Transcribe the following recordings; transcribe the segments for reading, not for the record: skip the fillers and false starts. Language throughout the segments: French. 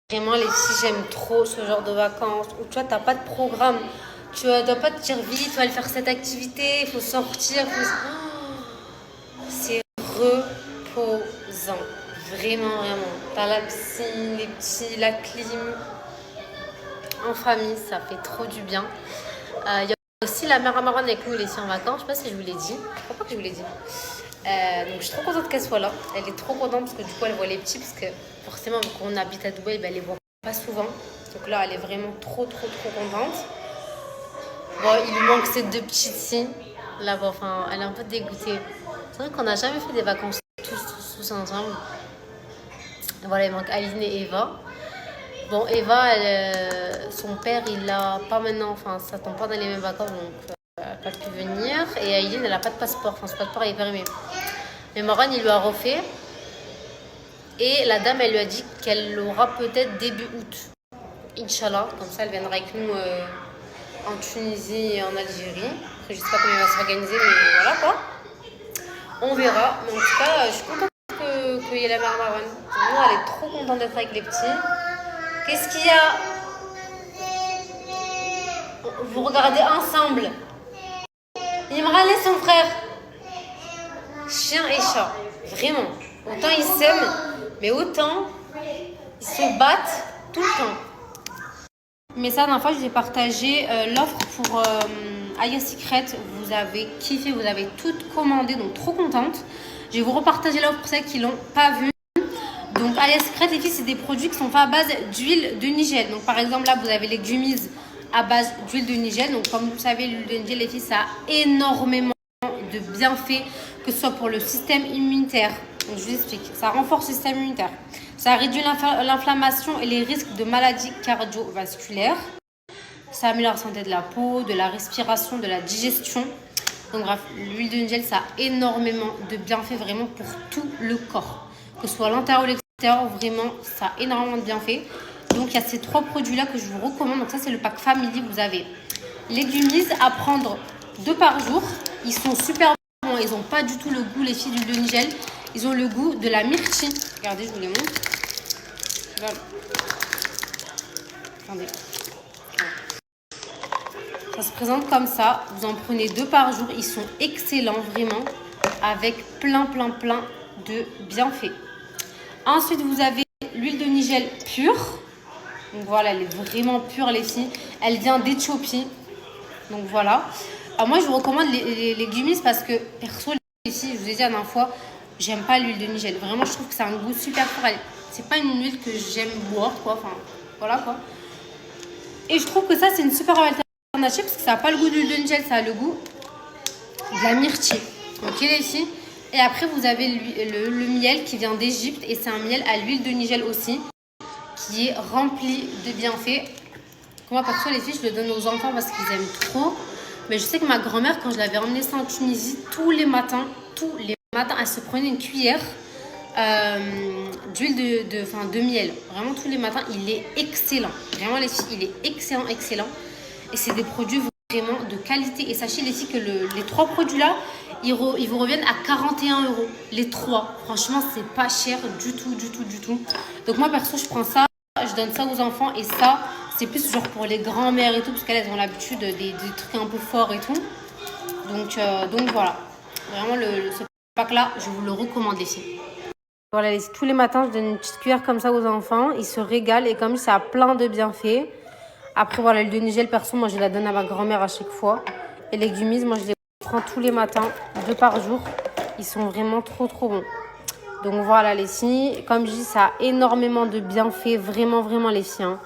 Vraiment, les filles, j'aime trop ce genre de vacances où tu vois, t'as pas de programme. Tu ne dois pas te dire vite, tu vas aller faire cette activité, il faut sortir. C'est reposant. Vraiment, vraiment. T'as la piscine, les petits, la clim. En famille, ça fait trop du bien. Il y a aussi la mère Amaran avec nous, les filles en vacances. Je sais pas si je vous l'ai dit. Je crois pas que je vous l'ai dit. Donc je suis trop contente qu'elle soit là. Elle est trop contente parce que du coup elle voit les petits parce que forcément quand on habite à Dubaï, ben, elle les voit pas souvent. Donc là elle est vraiment trop contente. Bon, il lui manque ces deux petites-ci. Là, bon, enfin, elle est un peu dégoûtée. C'est vrai qu'on n'a jamais fait des vacances tous ensemble. Voilà, il manque Aline et Eva. Bon, Eva, son père, il l'a pas maintenant, enfin, ça tombe pas dans les mêmes vacances, donc elle n'a pas pu venir. Et Aline, elle n'a pas de passeport, enfin, son passeport est périmé. Mais Moran, il lui a refait. Et la dame, elle lui a dit qu'elle l'aura peut-être début août. Inch'Allah, comme ça, elle viendra avec nous en Tunisie et en Algérie. Après, je sais pas comment elle va s'organiser, mais voilà quoi. On verra. Mais en tout cas, je suis contente qu'il y ait la mère Marwan. Nous, elle est trop contente d'être avec les petits. Qu'est-ce qu'il y a? Vous regardez ensemble. Imran et son frère. Chien et chat. Vraiment. Autant ils s'aiment, mais autant ils se battent tout le temps. Mais ça, la dernière fois, je vous ai partagé l'offre pour Aya Secret. Vous avez kiffé, vous avez toutes commandé, donc trop contente. Je vais vous repartager l'offre pour celles qui l'ont pas vue. Donc Aya Secret, les filles, c'est des produits qui sont faits à base d'huile de Nigel. Donc par exemple, là, vous avez les gummies à base d'huile de Nigel. Donc comme vous le savez, l'huile de Nigel, les filles, ça a énormément de bienfaits, que ce soit pour le système immunitaire. Donc je vous explique. Ça renforce le système immunitaire. Ça réduit l'inflammation et les risques de maladies cardiovasculaires. Ça améliore la santé de la peau, de la respiration, de la digestion. Donc bref, l'huile de Nigel, ça a énormément de bienfaits vraiment pour tout le corps. Que ce soit l'intérieur ou l'extérieur, vraiment, ça a énormément de bienfaits. Donc il y a ces trois produits-là que je vous recommande. Donc ça, c'est le pack family. Vous avez les gummies à prendre 2 par jour. Ils sont super bons. Ils n'ont pas du tout le goût, les filles, d'huile de Nigel. Ils ont le goût de la myrtille. Regardez, je vous les montre. Là. Regardez. Ça se présente comme ça. Vous en prenez 2 par jour. Ils sont excellents, vraiment. Avec plein de bienfaits. Ensuite, vous avez l'huile de Nigel pure. Donc voilà, elle est vraiment pure, les filles. Elle vient d'Éthiopie. Donc voilà. Alors moi, je vous recommande les gummies parce que, perso, les filles, je vous ai dit la dernière fois, j'aime pas l'huile de Nigel. Vraiment, je trouve que c'est un goût super fort. C'est pas une huile que j'aime boire, quoi. Enfin, voilà, quoi. Et je trouve que ça, c'est une super alternative parce que ça n'a pas le goût de l'huile de Nigel, ça a le goût de la myrtille. Ok, les filles. Et après, vous avez le miel qui vient d'Égypte et c'est un miel à l'huile de Nigel aussi, qui est rempli de bienfaits. Moi, perso, les filles, je le donne aux enfants parce qu'ils aiment trop. Mais je sais que ma grand-mère, quand je l'avais emmenée ça en Tunisie, tous les matins, elle se prenait une cuillère d'huile de miel. Vraiment, tous les matins, il est excellent. Vraiment, les filles, il est excellent. Et c'est des produits vraiment de qualité. Et sachez, les filles, que les 3 produits-là, ils vous reviennent à 41 €. Les 3. Franchement, c'est pas cher du tout. Donc moi, perso, je prends ça, je donne ça aux enfants. Et ça, c'est plus genre pour les grands-mères et tout, parce qu'elles ont l'habitude des trucs un peu forts et tout. Donc voilà. Vraiment, ce pack-là, je vous le recommande, les filles. Voilà, tous les matins, je donne une petite cuillère comme ça aux enfants. Ils se régalent et comme ça a plein de bienfaits. Après, voilà, l'huile de Nigel, perso, moi, je la donne à ma grand-mère à chaque fois. Et les gummies, moi, je les prends tous les matins, 2 par jour. Ils sont vraiment trop bons. Donc voilà, les filles. Comme je dis, ça a énormément de bienfaits. Vraiment, les filles. Hein.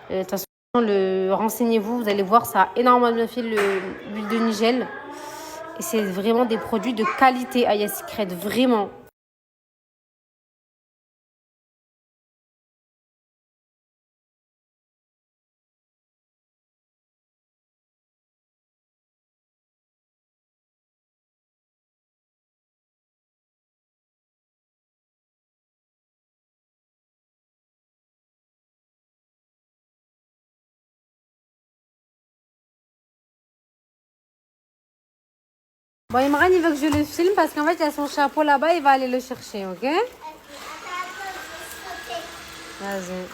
De toute façon, renseignez-vous, vous allez voir, ça a énormément de bienfaits, l'huile de Nigel. Et c'est vraiment des produits de qualité, Aya Secret, vraiment. Bon, Imran, il veut que je le filme parce qu'en fait, il y a son chapeau là-bas, il va aller le chercher, ok? Vas-y.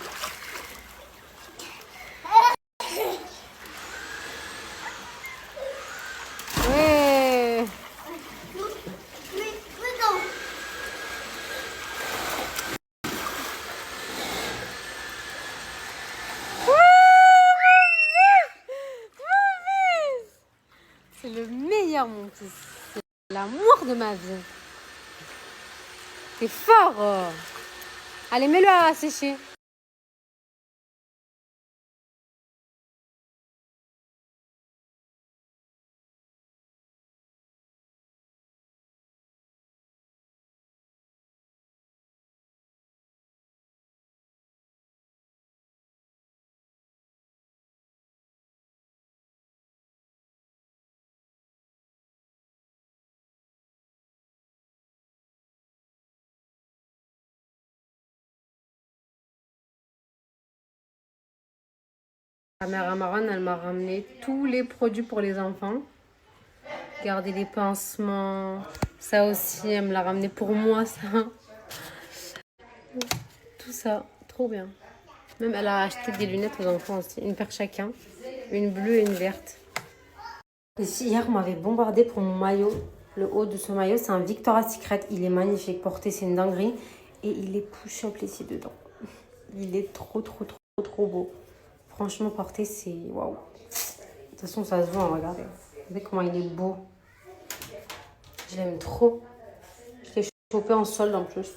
mon fils. C'est l'amour de ma vie. T'es fort. Allez, mets-le à sécher. La mère Amaran, elle m'a ramené tous les produits pour les enfants. Regardez les pansements. Ça aussi, elle me l'a ramené pour moi, ça. Tout ça, trop bien. Même elle a acheté des lunettes aux enfants aussi. Une paire chacun. Une bleue et une verte. Ici, hier, on m'avait bombardé pour mon maillot. Le haut de ce maillot, c'est un Victoria's Secret. Il est magnifique. Porté, c'est une dinguerie. Et il est push-up ici dedans. Il est trop beau. Franchement, porté, c'est waouh. De toute façon, ça se voit, regardez. Regardez comment il est beau. Je l'aime trop. Je l'ai chopé en solde en plus.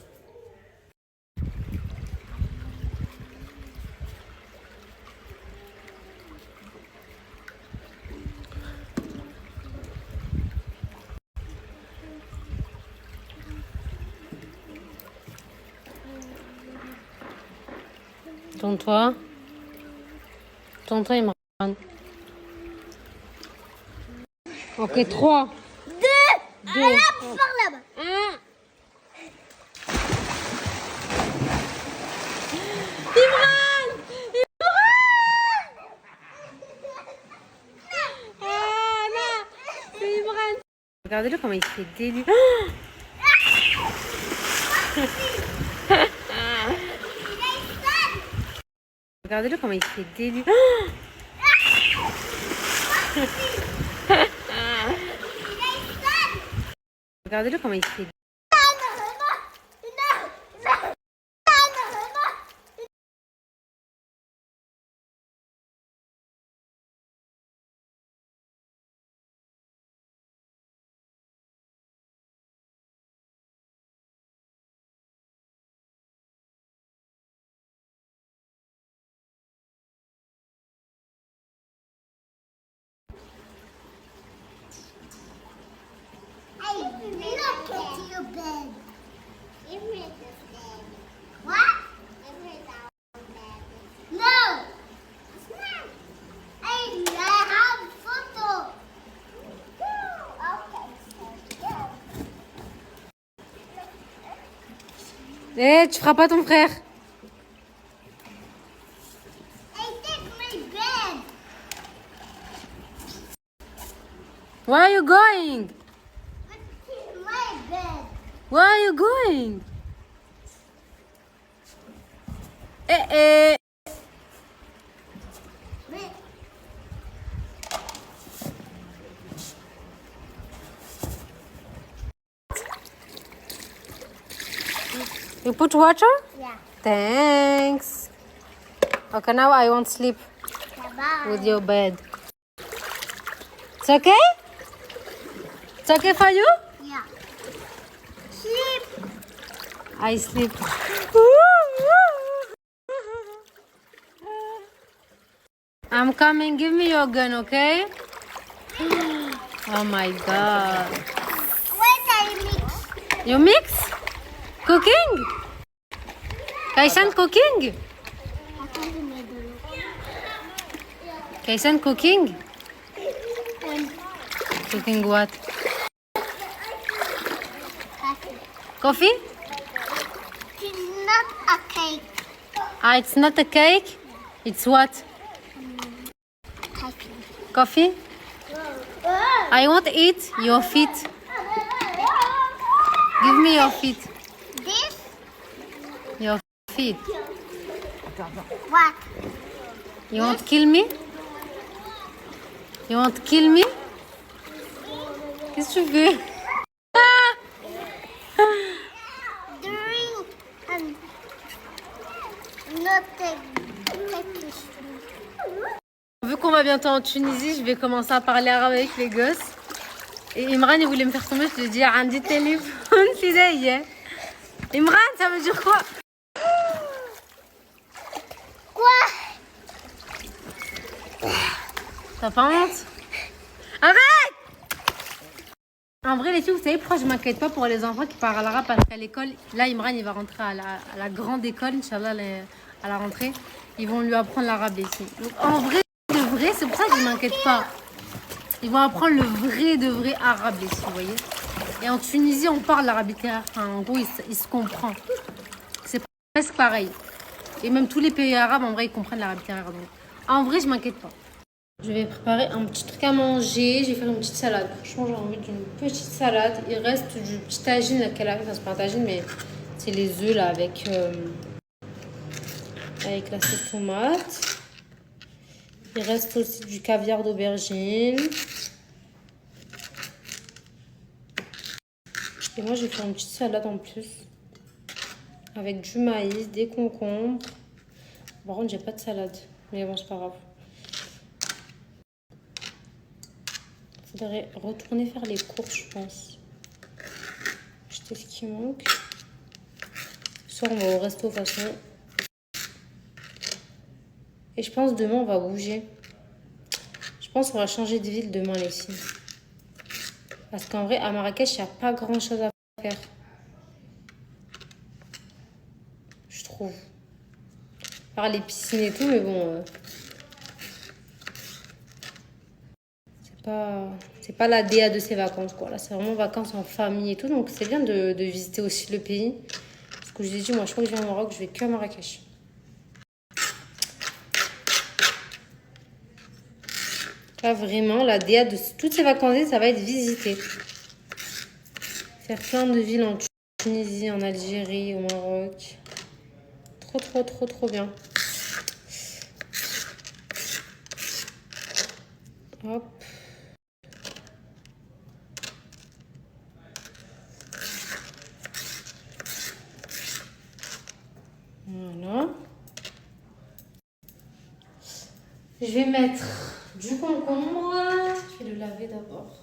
Tourne-toi. Tourne-toi, il me ramène. Ok, 3. 2. Là, par là-bas. 1. Imran! Ah là! C'est Imran! Regardez-le comment il fait délu. Regardez-le comment il fait délu. Regardez-le comment il fait. Look at your bed. What? No. Hey, I have photo. Eh, tu feras pas ton frère. Hey, take my bed. Where are you going? Take my bed. Where are you going? Eh. You put water? Yeah. Thanks. Okay, now I want sleep Bye. with your bed. It's okay? It's okay for you? Yeah. Sleep. I sleep. I'm coming. Give me your gun, okay? Oh my God. Wait, I mix. You mix? Cooking? Kaisan cooking? Kaisan cooking? Cooking what? Coffee? It's not a cake. Ah, it's not a cake. It's what? Coffee? I want to eat your feet. Give me your feet. This? Your feet. What? You want to kill me? You want to kill me? Qu'est-ce que tu fais? Drink and not take Vu qu'on va bientôt en Tunisie, je vais commencer à parler arabe avec les gosses. Et Imran, il voulait me faire tomber, je lui ai dit, un dit téléphone, c'est ça, hier. Imran, ça veut dire quoi? Quoi? T'as pas honte? Arrête! En vrai, les filles, vous savez pourquoi je m'inquiète pas pour les enfants qui parlent arabe? Parce qu'à l'école, là, Imran, il va rentrer à la grande école, Inch'Allah, à la rentrée. Ils vont lui apprendre l'arabe, les filles. Donc, en vrai, de vrai, c'est pour ça que je m'inquiète pas. Ils vont apprendre le vrai de vrai arabe, les filles, vous voyez. Et en Tunisie, on parle l'arabe littéraire. Enfin, en gros, il se comprend. C'est presque pareil. Et même tous les pays arabes, en vrai, ils comprennent l'arabe littéraire. Donc, en vrai, je m'inquiète pas. Je vais préparer un petit truc à manger. Je vais faire une petite salade. Franchement, j'ai envie d'une petite salade. Il reste du petit tagine qu'elle a fait. Enfin, c'est pas un tagine, mais c'est les œufs là avec la sauce tomate. Il reste aussi du caviar d'aubergine. Et moi, je vais faire une petite salade en plus. Avec du maïs, des concombres. Par contre, j'ai pas de salade. Mais bon, c'est pas grave. Faudrait retourner faire les courses, je pense. Acheter ce qui manque. Ce soir, on va au resto de toute façon. Et je pense demain, on va bouger. Je pense qu'on va changer de ville demain, les filles. Parce qu'en vrai, à Marrakech, il n'y a pas grand-chose à faire. Je trouve. Par les piscines et tout, mais bon... c'est pas la DA de ces vacances, quoi. Là, c'est vraiment vacances en famille et tout. Donc, c'est bien de visiter aussi le pays. Parce que je vous ai dit, moi, je crois que je viens au Maroc, je vais que à Marrakech. Là, vraiment, la DA de toutes ces vacances, ça va être visiter. Faire plein de villes en Tunisie, en Algérie, au Maroc. Trop, trop, trop, trop bien. Hop. Voilà. Je vais mettre du concombre. Je vais le laver d'abord.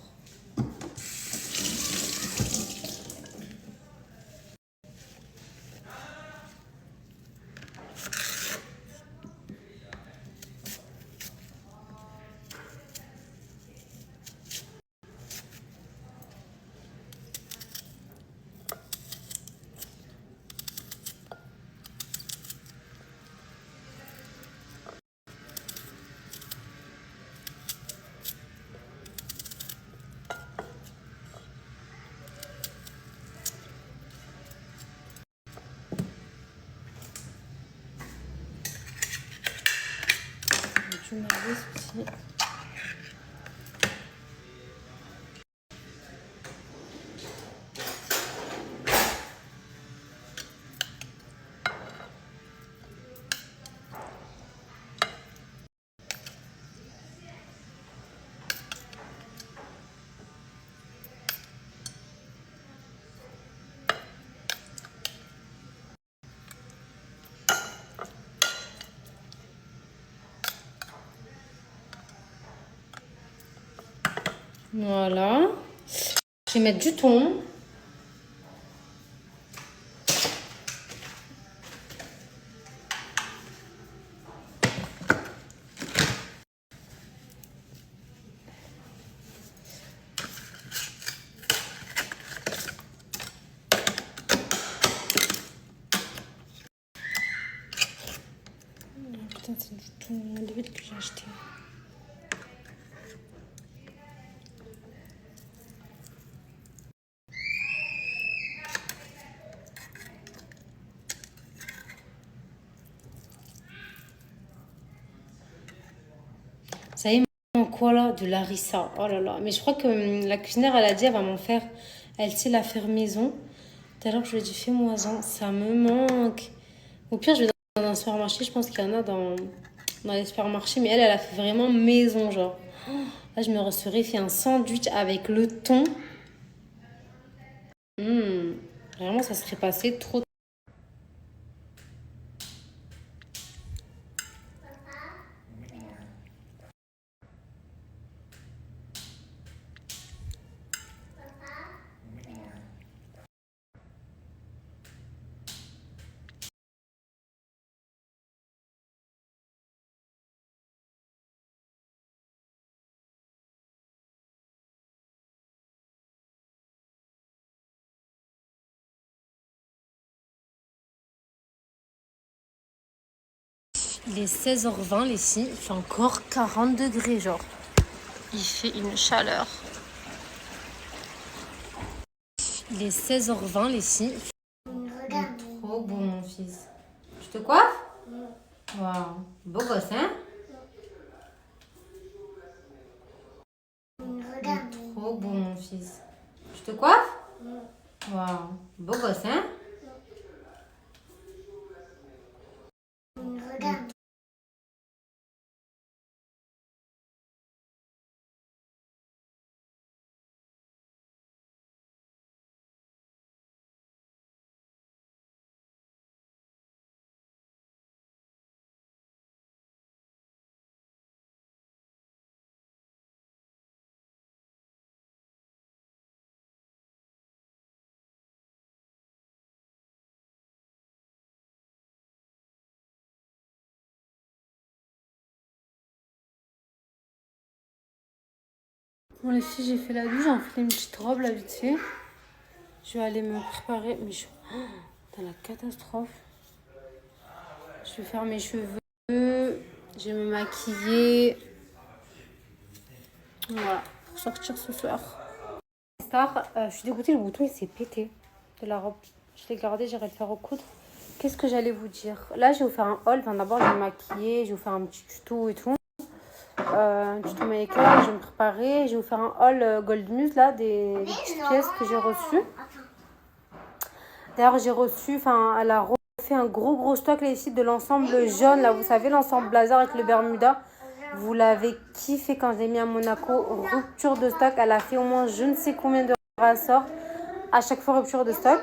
Du maïs aussi. Voilà. Je vais mettre du thon. Putain, c'est du thon de l'huile que j'ai acheté. Ça y est, maintenant, quoi là? De l'harissa. Oh là là. Mais je crois que la cuisinière, elle a dit, elle va m'en faire. Elle sait la faire maison. Tout à l'heure, je lui ai dit, fais-moi-en. Ça me manque. Au pire, je vais dans un supermarché. Je pense qu'il y en a dans les supermarchés. Mais elle a fait vraiment maison, genre. Là, je me serais fait un sandwich avec le thon. Vraiment, ça serait passé trop. Il est 16h20 les filles, il fait encore 40 degrés genre. Il fait une chaleur. Il est 16h20 les filles. Il est trop beau mon fils. Je te coiffe? Waouh, beau gosse hein? Il est trop beau mon fils. Je te coiffe? Waouh, beau gosse hein? Bon les filles, j'ai fait la douche, j'ai enfilé une petite robe là vite fait. Je vais aller me préparer, mais je suis dans la catastrophe. Je vais faire mes cheveux, je vais me maquiller. Voilà, pour sortir ce soir. Star, je suis dégoûtée, le bouton il s'est pété de la robe. Je l'ai gardé, j'irai le faire recoudre. Qu'est-ce que j'allais vous dire? Là, je vais vous faire un haul. Enfin, d'abord, je vais me maquiller, je vais vous faire un petit tuto et tout. Un tuto make-up, je vais me préparer. Je vais vous faire un haul Gold Muse, là, des petites pièces que j'ai reçues. D'ailleurs, j'ai reçu, enfin, elle a refait un gros stock, là, ici, de l'ensemble jaune, là, vous savez, l'ensemble blazer avec le Bermuda. Vous l'avez kiffé quand je l'ai mis à Monaco. Rupture de stock, elle a fait au moins je ne sais combien de rassorts. À chaque fois, rupture de stock.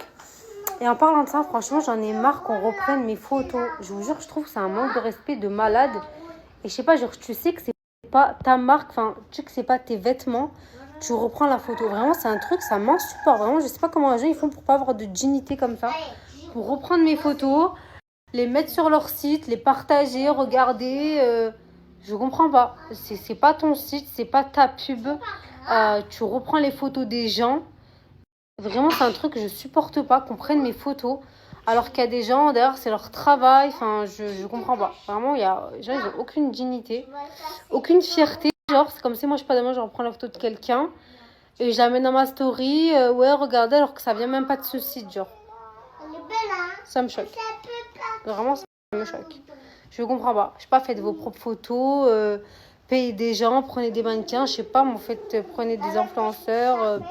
Et en parlant de ça, franchement, j'en ai marre qu'on reprenne mes photos. Je vous jure, je trouve que c'est un manque de respect de malade. Et je sais pas, genre, tu sais que c'est pas ta marque, enfin, tu sais que c'est pas tes vêtements. Tu reprends la photo. Vraiment, c'est un truc, ça m'insupporte. Vraiment, je sais pas comment les gens ils font pour pas avoir de dignité comme ça. Pour reprendre mes photos, les mettre sur leur site, les partager, regarder. Je comprends pas. C'est pas ton site, c'est pas ta pub. Tu reprends les photos des gens. Vraiment, c'est un truc que je supporte pas, qu'on prenne mes photos. Alors qu'il y a des gens, d'ailleurs, c'est leur travail. Enfin, je comprends pas. Vraiment, il y a les gens, ils ont aucune dignité, aucune fierté. Genre, c'est comme si moi, je sais pas, demain, je reprends la photo de quelqu'un et je la mets dans ma story. Ouais, regardez, alors que ça vient même pas de ce site, genre. Ça me choque. Vraiment, ça me choque. Je comprends pas. Je sais pas, faites vos propres photos, payez des gens, prenez des mannequins, je sais pas, mais en fait, prenez des influenceurs,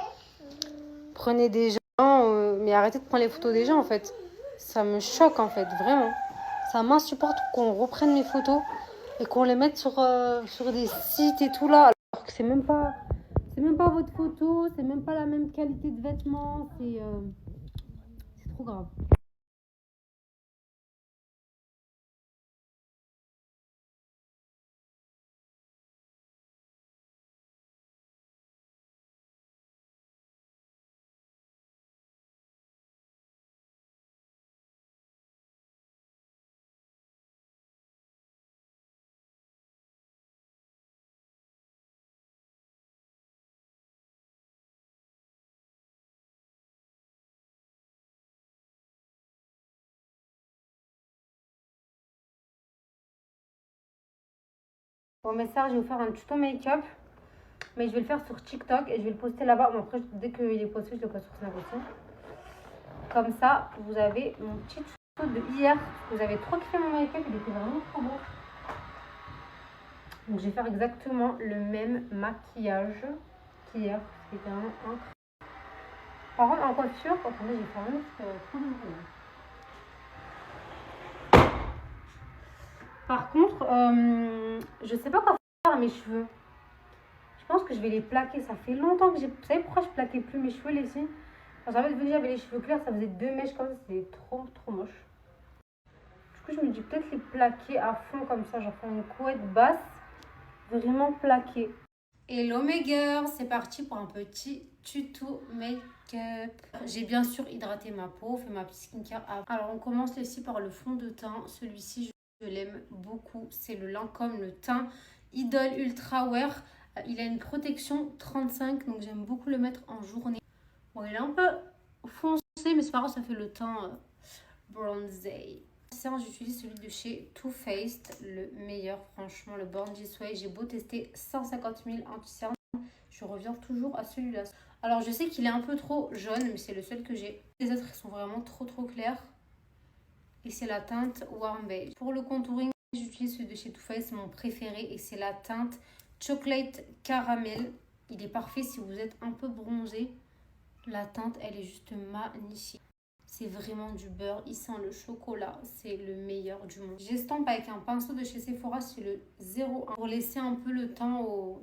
prenez des gens, mais arrêtez de prendre les photos des gens, en fait. Ça me choque, en fait, vraiment. Ça m'insupporte qu'on reprenne mes photos et qu'on les mette sur des sites et tout là, alors que c'est même pas votre photo, c'est même pas la même qualité de vêtements, c'est trop grave. Bon, mes sœurs, je vais vous faire un tuto make-up. Mais je vais le faire sur TikTok et je vais le poster là-bas. Bon, après, dès qu'il est posté, je le poste sur Snap aussi. Comme ça, vous avez mon petit tuto de hier. Vous avez trop kiffé mon make-up, il était vraiment trop beau. Donc, je vais faire exactement le même maquillage qu'hier. C'était vraiment incroyable. Par contre, en coiffure, attendez, j'ai fait un autre. Par contre, je sais pas quoi faire à mes cheveux. Je pense que je vais les plaquer. Ça fait longtemps que j'ai. Vous savez pourquoi je plaquais plus mes cheveux, les filles? Parce qu'en fait, vu que j'avais les cheveux clairs, ça faisait 2 mèches comme ça. C'était trop moche. Du coup, je me dis peut-être les plaquer à fond comme ça. Genre faire une couette basse. Vraiment plaquée. Hello mes girls, c'est parti pour un petit tuto make-up. J'ai bien sûr hydraté ma peau, fait ma petite skincare. Alors, on commence ici par le fond de teint. Celui-ci, je l'aime beaucoup. C'est le Lancôme, le teint Idol Ultra Wear. Il a une protection 35, donc j'aime beaucoup le mettre en journée. Bon, il est un peu foncé, mais c'est pas grave, ça fait le teint bronzé. l'anti-cerne, j'utilise celui de chez Too Faced, le meilleur, franchement, le Born This Way. J'ai beau tester 150 000 anti-cerne, je reviens toujours à celui-là. Alors, je sais qu'il est un peu trop jaune, mais c'est le seul que j'ai. Les autres, ils sont vraiment trop clairs. Et c'est la teinte Warm Beige. Pour le contouring, j'utilise celui de chez Too Faced, c'est mon préféré. Et c'est la teinte Chocolate Caramel. Il est parfait si vous êtes un peu bronzé. La teinte, elle est juste magnifique. C'est vraiment du beurre. Il sent le chocolat. C'est le meilleur du monde. J'estompe avec un pinceau de chez Sephora. C'est le 01. Pour laisser un peu le temps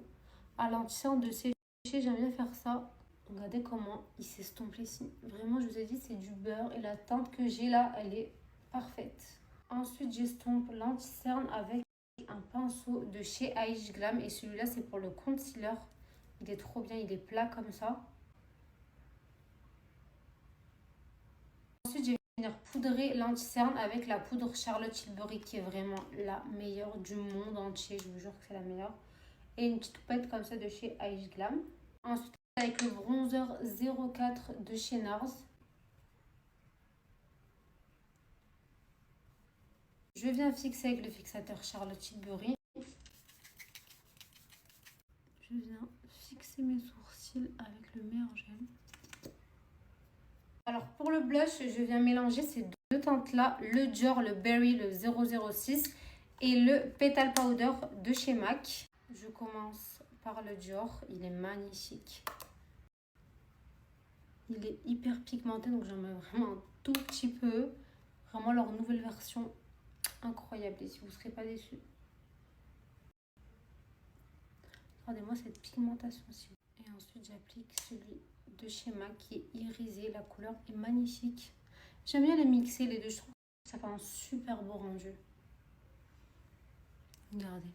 à l'anti-cerne de sécher. J'aime bien faire ça. Regardez comment il s'estompe ici. Vraiment, je vous ai dit, c'est du beurre. Et la teinte que j'ai là, elle est parfaite. Ensuite, j'estompe l'anti-cerne avec un pinceau de chez Age Glam. Et celui-là, c'est pour le concealer. Il est trop bien. Il est plat comme ça. Ensuite, je vais venir poudrer l'anti-cerne avec la poudre Charlotte Tilbury qui est vraiment la meilleure du monde entier. Je vous jure que c'est la meilleure. Et une petite toupette comme ça de chez Age Glam. Ensuite, avec le bronzer 04 de chez NARS. Je viens fixer avec le fixateur Charlotte Tilbury. Je viens fixer mes sourcils avec le meilleur gel. Alors pour le blush, je viens mélanger ces deux teintes-là, le Dior, le Berry, le 006 et le Petal Powder de chez MAC. Je commence par le Dior, il est magnifique. Il est hyper pigmenté, donc j'en mets vraiment un tout petit peu. Vraiment leur nouvelle version, incroyable. Et si vous ne serez pas déçus. Regardez-moi cette pigmentation. Et ensuite, j'applique celui de chez MAC qui est irisé. La couleur est magnifique. J'aime bien les mixer les deux. Je trouve que ça fait un super beau rendu. Regardez.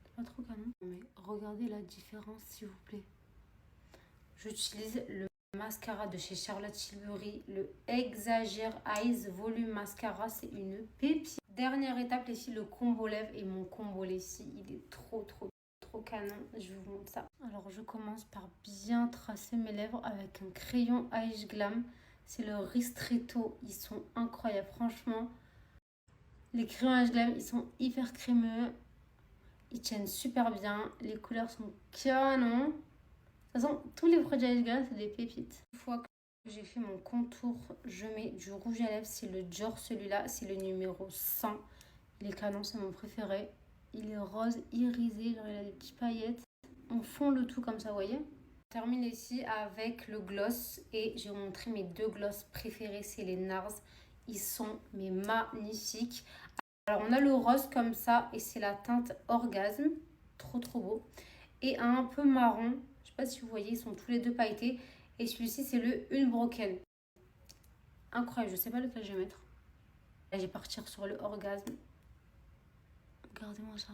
C'est pas trop canon. Mais regardez la différence, s'il vous plaît. J'utilise le mascara de chez Charlotte Tilbury, le Exagger Eyes Volume Mascara, c'est une pépite. Dernière étape, les filles, le combo lèvres et mon combo ici, il est trop canon. Je vous montre ça. Alors je commence par bien tracer mes lèvres avec un crayon Age Glam. C'est le Ristretto, ils sont incroyables, franchement. Les crayons Age Glam, ils sont hyper crémeux, ils tiennent super bien, les couleurs sont canon. De toute façon, tous les produits Age Glam, c'est des pépites. Une fois que j'ai fait mon contour, je mets du rouge à lèvres. C'est le Dior, celui-là. C'est le numéro 100. Il est canon, c'est mon préféré. Il est rose, irisé. Genre, il a des petites paillettes. On fond le tout comme ça, vous voyez. Je termine ici avec le gloss. Et je vais vous montrer mes deux gloss préférés. C'est les NARS. Ils sont mais magnifiques. Alors, on a le rose comme ça. Et c'est la teinte Orgasme. Trop beau. Et un peu marron. Je sais pas si vous voyez, ils sont tous les deux pailletés. Et celui-ci, c'est le Unbroken. Incroyable, je sais pas lequel je vais mettre. Là, je vais partir sur le Orgasme. Regardez-moi ça.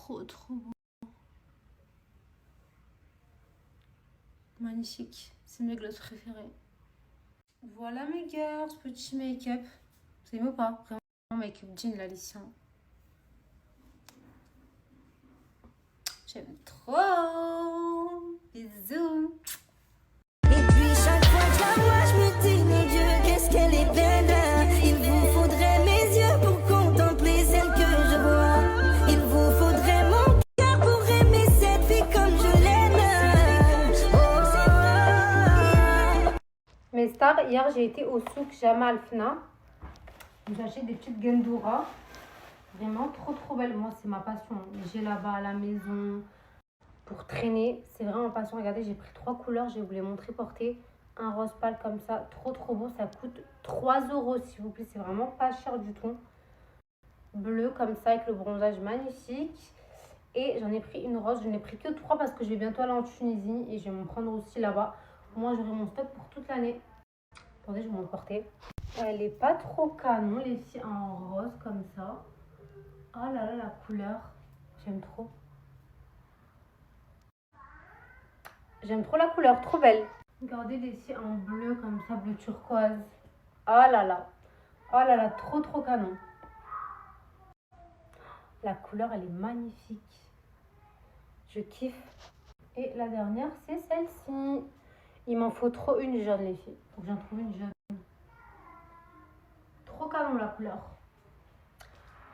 Oh, trop beau. Magnifique. C'est mes glosses préférés. Voilà mes girls, petit make-up. Vous aimez ou pas? Vraiment make-up jean là, les siens. J'aime trop. Bisous. Et puis chaque fois que je la vois, je me dis, mon Dieu, qu'est-ce qu'elle est belle. Il vous faudrait mes yeux pour contempler celle que je vois. Il vous faudrait mon cœur pour aimer cette fille comme je l'aime. Mes stars, hier j'ai été au souk Jamal Fna. J'ai acheté des petites Gendura. Vraiment trop belle. Moi, c'est ma passion. J'ai là-bas à la maison pour traîner. C'est vraiment ma passion. Regardez, j'ai pris 3 couleurs. Je vais vous les montrer porter. Un rose pâle comme ça. Trop beau. Ça coûte 3 €, s'il vous plaît. C'est vraiment pas cher du tout. Bleu comme ça avec le bronzage magnifique. Et j'en ai pris une rose. Je n'ai pris que 3 parce que je vais bientôt aller en Tunisie. Et je vais m'en prendre aussi là-bas. Moi, j'aurai mon stock pour toute l'année. Attendez, je vais m'en porter. Elle est pas trop canon, les filles, en rose comme ça. Oh là là, la couleur. J'aime trop. J'aime trop la couleur, trop belle. Regardez les filles en bleu comme ça, bleu turquoise. Oh là là. Oh là là, trop canon. La couleur, elle est magnifique. Je kiffe. Et la dernière, c'est celle-ci. Il m'en faut trop une jaune, les filles. Faut que j'en trouve une jaune. couleur.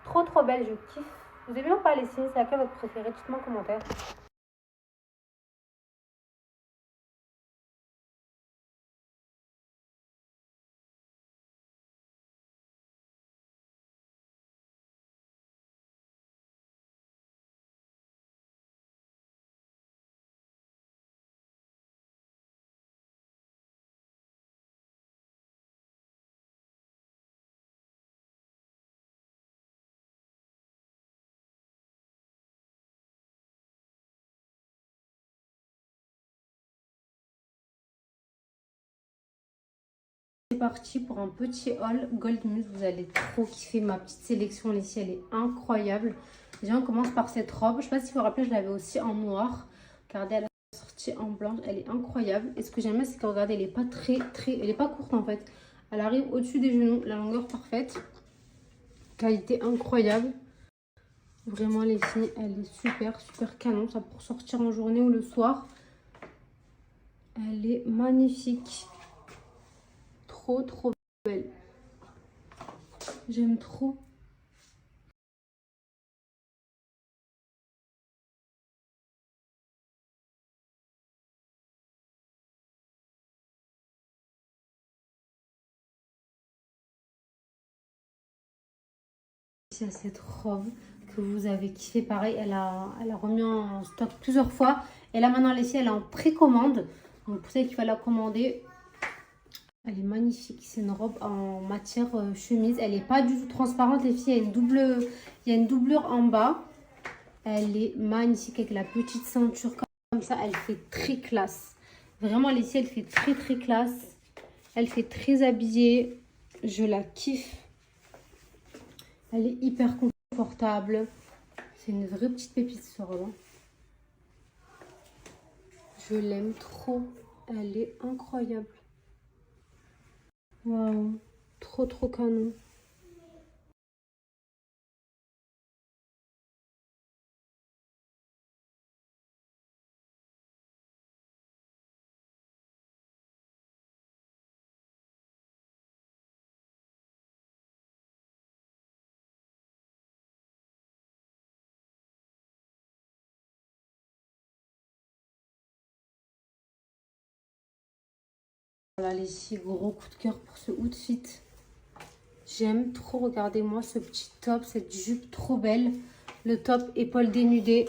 Trop trop belle, je kiffe. Vous avez bien ou pas les signes? C'est laquelle votre préférée? Dites-moi en commentaire. C'est parti pour un petit haul Gold Muse. Vous allez trop kiffer ma petite sélection ici, elle est incroyable. Déjà on commence par cette robe, je sais pas si vous vous rappelez, je l'avais aussi en noir. Regardez, elle est sortie en blanche, elle est incroyable. Et ce que j'aime bien, c'est que regardez, elle est pas elle est pas courte en fait. Elle arrive au-dessus des genoux, la longueur parfaite, qualité incroyable. Vraiment les filles, elle est super super canon, ça pour sortir en journée ou le soir. Elle est magnifique. Trop trop belle. J'aime trop. C'est cette robe que vous avez kiffé. Pareil, elle a remis en stock plusieurs fois. Et là maintenant, les filles, elle est en précommande. Donc pour celles qui va la commander, elle est magnifique. C'est une robe en matière chemise. Elle n'est pas du tout transparente, les filles. Il y a une doublure en bas. Elle est magnifique avec la petite ceinture comme ça. Elle fait très classe. Vraiment, les filles, elle fait très très classe. Elle fait très habillée. Je la kiffe. Elle est hyper confortable. C'est une vraie petite pépite ce robe. Je l'aime trop. Elle est incroyable. Waouh. Trop trop canon. Voilà les filles, gros coup de cœur pour ce outfit. J'aime trop, regardez-moi ce petit top, cette jupe trop belle. Le top épaule dénudée,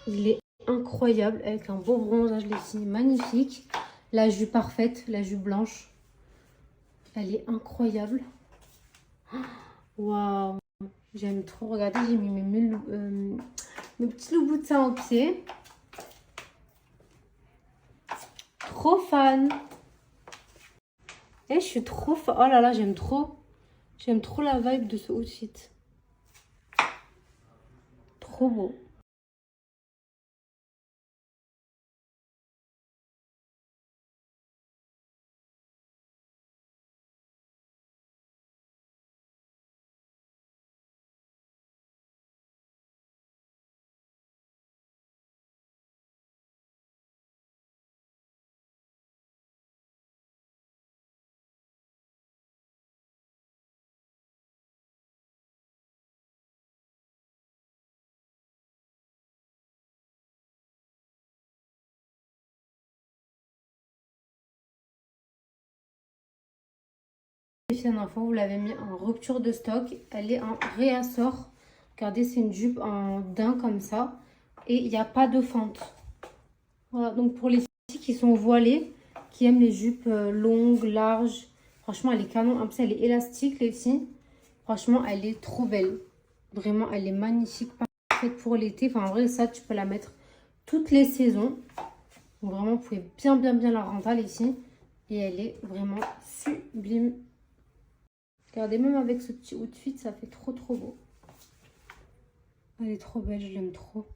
il est incroyable avec un beau bronzage les filles, magnifique. La jupe parfaite, la jupe blanche, elle est incroyable. Waouh, j'aime trop, regardez, j'ai mis mes petits loups-boutins au pied. Trop fan. Et je suis trop fan. Oh là là, j'aime trop. J'aime trop la vibe de ce outfit. Trop beau. C'est une info, vous l'avez mis en rupture de stock. Elle est en réassort. Regardez, c'est une jupe en daim comme ça. Et il n'y a pas de fente. Voilà, donc pour les filles qui sont voilées, qui aiment les jupes longues, larges. Franchement, elle est canon. En plus, elle est élastique, les filles. Franchement, elle est trop belle. Vraiment, elle est magnifique. Parfaite pour l'été. Enfin, en vrai, ça, tu peux la mettre toutes les saisons. Donc, vraiment, vous pouvez bien la rentrer, les filles. Et elle est vraiment sublime. Regardez, même avec ce petit outfit, ça fait trop beau. Elle est trop belle, je l'aime trop.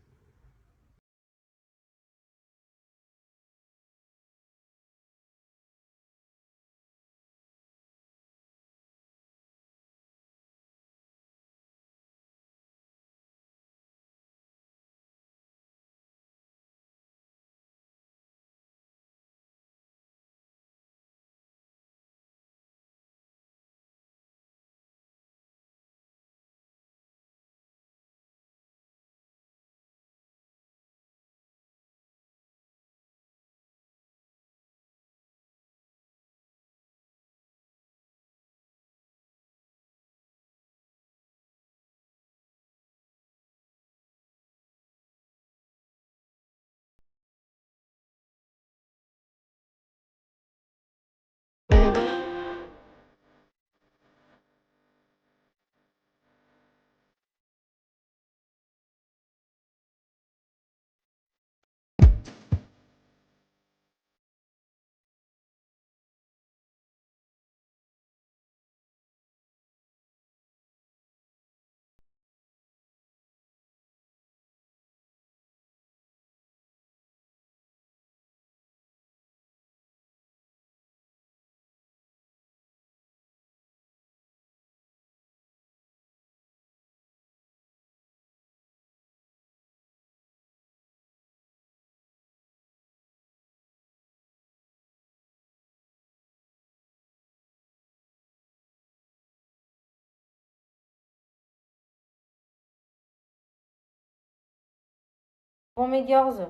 Bon mes girls,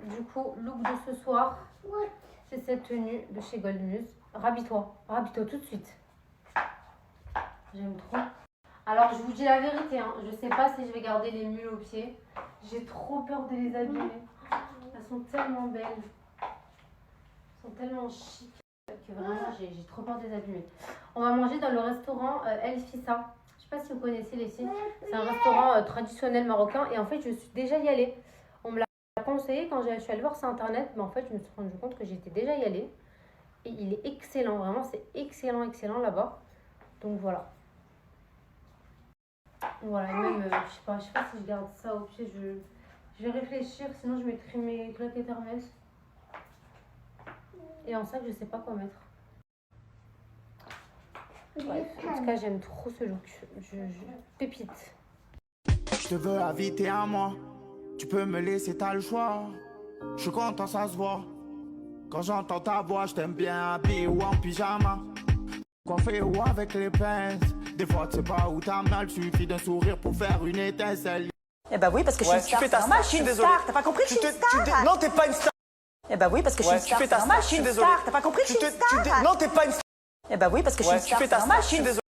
du coup, look de ce soir, c'est cette tenue de chez Gold Muse. Rhabille-toi tout de suite. J'aime trop. Alors, je vous dis la vérité, hein, je sais pas si je vais garder les mules aux pieds. J'ai trop peur de les abîmer. Elles sont tellement belles. Elles sont tellement chic que vraiment, j'ai trop peur de les abîmer. On va manger dans le restaurant El Fissa. Je sais pas si vous connaissez les filles. C'est un restaurant traditionnel marocain. Et en fait, je suis déjà y allée. On me l'a conseillé quand je suis allée voir sur internet. Mais en fait, je me suis rendu compte que j'étais déjà y allée. Et il est excellent. Vraiment, c'est excellent là-bas. Donc voilà. Voilà, et même, je sais pas si je garde ça au pied, je vais réfléchir, sinon je mettrai mes claquettes Hermès. Et en sac, je sais pas quoi mettre. Bref, en tout cas, j'aime trop ce look. Pépite. Je te veux inviter à moi, tu peux me laisser, t'as le choix. Je suis content, ça se voit. Quand j'entends ta voix, je t'aime bien habillé ou en pyjama. Coiffé ou avec les pinces. Des fois, tu sais pas où t'as mal, suffit d'un sourire pour faire une étincelle. Eh bah oui, parce que je suis une star, c'est normal, je suis une star. T'as pas compris que je suis une star? Non, t'es pas une star. Eh bah oui, parce que je suis une star, c'est normal, je suis une star. T'as pas compris que je suis une star? Non, t'es pas une star. Eh bah oui, parce que je suis une star, c'est normal, je suis une star.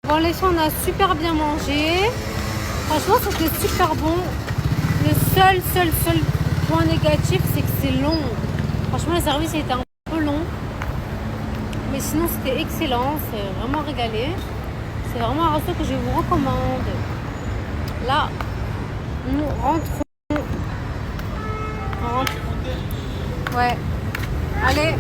Bon les filles, on a super bien mangé. Franchement, c'était super bon. Le seul point négatif, c'est que c'est long. Franchement, le service était un peu long. Mais sinon, c'était excellent. C'est vraiment régalé. C'est vraiment un resto que je vous recommande. Là, nous rentrons. On rentre. Ouais. Allez.